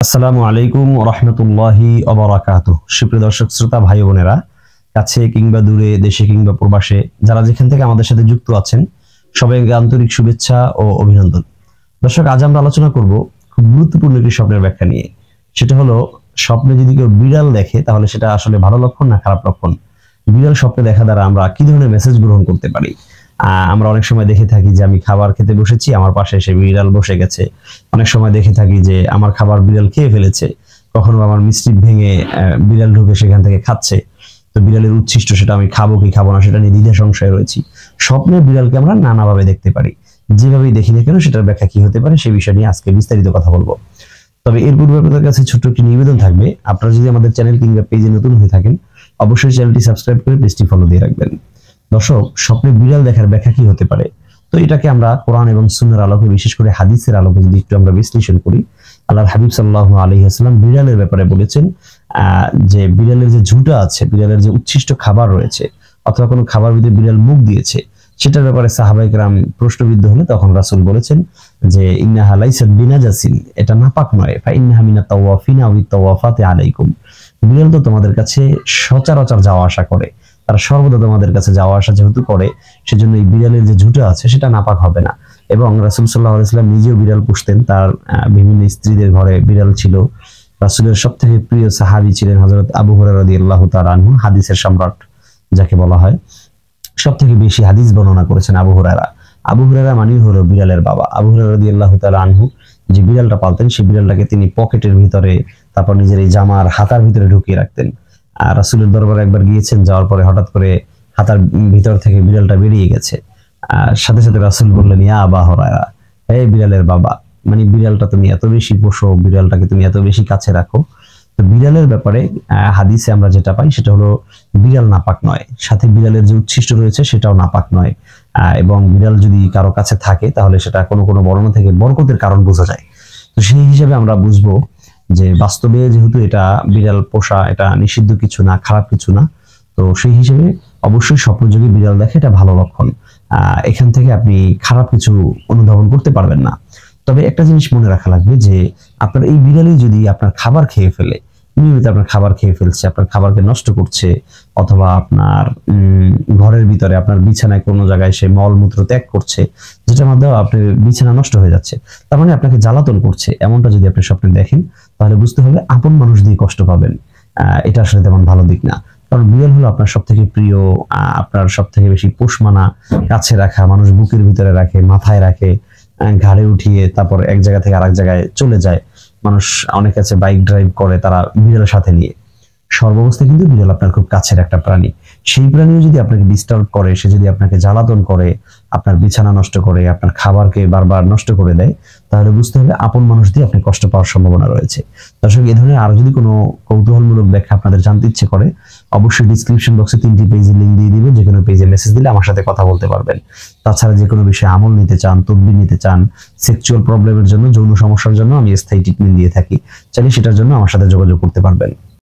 আসসালামু আলাইকুম রহমতুল্লাহি ওবারাকাতুহু। সুপ্রিয় দর্শক শ্রোতা ভাই বোনেরা, কাছে কিংবা দূরে, দেশে কিংবা প্রবাসে, যারা যেখান থেকে আমাদের সাথে যুক্ত আছেন, সবাইকে আন্তরিক শুভেচ্ছা ও অভিনন্দন। দর্শক, আজ আমরা আলোচনা করব খুব গুরুত্বপূর্ণ একটি স্বপ্নের ব্যাখ্যা নিয়ে। সেটা হলো, স্বপ্নে যদি কেউ বিড়াল দেখে তাহলে সেটা আসলে ভালো লক্ষণ না খারাপ লক্ষণ। বিড়াল স্বপ্নে দেখা দ্বারা আমরা কি ধরনের মেসেজ গ্রহণ করতে পারি? আমরা অনেক সময় দেখে থাকি যে আমি খাবার খেতে বসেছি, আমার পাশে এসে বিড়াল বসে গেছে। অনেক সময় দেখে থাকি যে আমার খাবার বিড়াল খেয়ে ফেলেছে। কখনো আমার মিষ্টি ভেঙে বিড়াল ঢুকে সেখান থেকে খাচ্ছে। তো বিড়ালের উচ্ছিষ্ট সেটা আমি খাবো কি খাবো না সেটা নিয়ে দ্বিধা সংশয়ে রয়েছি। স্বপ্নে বিড়ালকে আমরা নানাভাবে দেখতে পারি। যেভাবেই দেখি না কেন সেটার ব্যাখ্যা কি হতে পারে সে বিষয় নিয়ে আজকে বিস্তারিত কথা বলবো। তবে এর পূর্বে আপনাদের কাছে ছোট্ট একটি নিবেদন থাকবে, আপনারা যদি আমাদের চ্যানেল কিংবা পেজে নতুন হয়ে থাকেন অবশ্যই চ্যানেলটি সাবস্ক্রাইব করে পেজটি ফলো দিয়ে রাখবেন। দর্শক, স্বপ্নে বিড়াল দেখার ব্যাখ্যা কি হতে পারে? তো এটাকে আমরা কোরআন এবং সুন্নাহর আলোকে, বিশেষ করে হাদিসের আলোকে যদি একটু আমরা বিশ্লেষণ করি, আল্লাহর হাবিব সাল্লাল্লাহু আলাইহি ওয়াসাল্লাম বিড়ালের ব্যাপারে বলেছেন যে বিড়ালের যে ঝুঁটা আছে, বিড়ালের যে উচ্ছিষ্ট খাবার রয়েছে অথবা কোনো খাবার ভিতরে বিড়াল মুখ দিয়েছে, সেটার ব্যাপারে সাহাবায়ে কেরাম প্রশ্নবিদ্ধ হলে তখন রাসূল বলেছেন যে ইন্নাহা লাইসাত বিনাজাসিন, এটা নাপাক নয়। ফা ইন্নাহা মিনাত তাওয়াফিনা ওয়া তাওয়াফাতি আলাইকুম, বিড়াল তো তোমাদের কাছে সচরাচর যাওয়া আসা করে, তারা সর্বদা তোমাদের কাছে যাওয়া আসা যেহেতু করে, সেজন্য এই বিড়ালের যে ঝুঁটা আছে সেটা নাপাক হবে না। এবং রাসূল সাল্লাল্লাহু আলাইহি ওয়াসাল্লাম নিজেও বিড়াল পুষতেন, তার বিভিন্ন স্ত্রীদের ঘরে বিড়াল ছিল। রাসূলের সবথেকে প্রিয় সাহাবী ছিলেন হযরত আবু হুরায়রা রাদিয়াল্লাহু তাআলা আনহু, হাদিসের সম্রাট যাকে বলা হয়। সবথেকে বেশি হাদিস বর্ণনা করেছেন আবু হুরায়রা। আবু হুরায়রা মানেই হলো বিড়ালের বাবা। আবু হুরায়রা রাদিয়াল্লাহু তাআলা আনহু যে বিড়ালটা পালতেন, সেই বিড়ালটাকে তিনি পকেটের ভিতরে, তারপর নিজের এই জামার হাতার ভিতরে ঢুকিয়ে রাখতেন। আর রাসূলের দরবারে একবার গিয়েছেন, যাওয়ার পরে হঠাৎ করে হাতার ভিতর থেকে বিড়ালটা বেরিয়ে গেছে। সাথে সাথে রাসূল বললেন, ইয়া আবা হুরায়রা, হে বিড়ালের বাবা, মানে বিড়ালটা তুমি এত বেশি পোষো, বিড়ালটাকে তুমি এত বেশি কাছে রাখো। তো বিড়ালের ব্যাপারে হাদিসে আমরা যেটা পাই সেটা হলো বিড়াল নাপাক নয়, সাথে বিড়ালের যে উচ্ছিষ্ট রয়েছে সেটাও নাপাক নয়। এবং বিড়াল যদি কারো কাছে থাকে তাহলে সেটা কোনো কোনো বর্ণনা থেকে বরকতের কারণ বোঝা যায়। তো সেই হিসেবে আমরা বুঝবো যে বাস্তবে যেহেতু এটা বিড়াল পোষা, এটা নিষিদ্ধ কিছু না, খারাপ কিছু না। তো সেই হিসেবে অবশ্যই স্বপ্নযোগী বিড়াল দেখে এটা ভালো লক্ষণ। এখান থেকে আপনি খারাপ কিছু অনুধাবন করতে পারবেন না। তবে একটা জিনিস মনে রাখা লাগবে যে আপনার এই বিড়ালই যদি আপনার খাবার খেয়ে ফেলে, নিয়মিত আপনার খাবার খেয়ে ফেলছে, আপনার খাবারকে নষ্ট করছে, অথবা আপনার ঘরের ভিতরে আপনার বিছানায় কোনো জায়গায় সে মলমূত্র ত্যাগ করছে, যেটার মাধ্যমে আপনার বিছানা নষ্ট হয়ে যাচ্ছে, তার মানে আপনাকে জ্বালাতন করছে, এমনটা যদি আপনি স্বপ্নে দেখেন তাহলে বুঝতে হবে আপন মানুষ দিয়ে কষ্ট পাবেন। এটা আসলে তেমন ভালো দিক না। কারণ বিড়াল হলো আপনার সব থেকে প্রিয়, আপনার সব থেকে বেশি পোষ মানা, কাছে রাখা, মানুষ বুকের ভিতরে রাখে, মাথায় রাখে, ঘাড়ে উঠিয়ে তারপর এক জায়গা থেকে আরেক জায়গায় চলে যায়। মানুষ অনেক কাছে বাইক ড্রাইভ করে তারা বিড়ালের সাথে নিয়ে। সর্বাবস্থায় কিন্তু বিড়াল আপনার খুব কাছের একটা প্রাণী। সেই প্রাণীও যদি আপনাকে ডিস্টার্ব করে, সে যদি আপনাকে জ্বালাতন করে, আপনার বিছানা নষ্ট করে, আপনার খাবারকে বারবার নষ্ট করে দেয়, তাহলে বুঝতে হবে আপন মানুষ দিয়ে আপনি কষ্ট পাওয়ার সম্ভাবনা রয়েছে। দর্শক, এই ধরনের আরো যদি কোনো কৌতূহলমূলক ব্যাখ্যা আপনাদের জানতে ইচ্ছে করে, অবশ্যই ডিসক্রিপশন বক্সে 3টি পেজের লিঙ্ক দিয়ে দিব, যে কোনো পেজে মেসেজ দিলে আমার সাথে কথা বলতে পারবেন। তাছাড়া যে কোনো বিষয়ে আমল নিতে চান, তদবির নিতে চান, সেক্সুয়াল প্রবলেমের জন্য, যৌন সমস্যার জন্য আমি স্থায়ী ট্রিটমেন্ট দিয়ে থাকি, চাইলে সেটার জন্য আমার সাথে যোগাযোগ করতে পারবেন।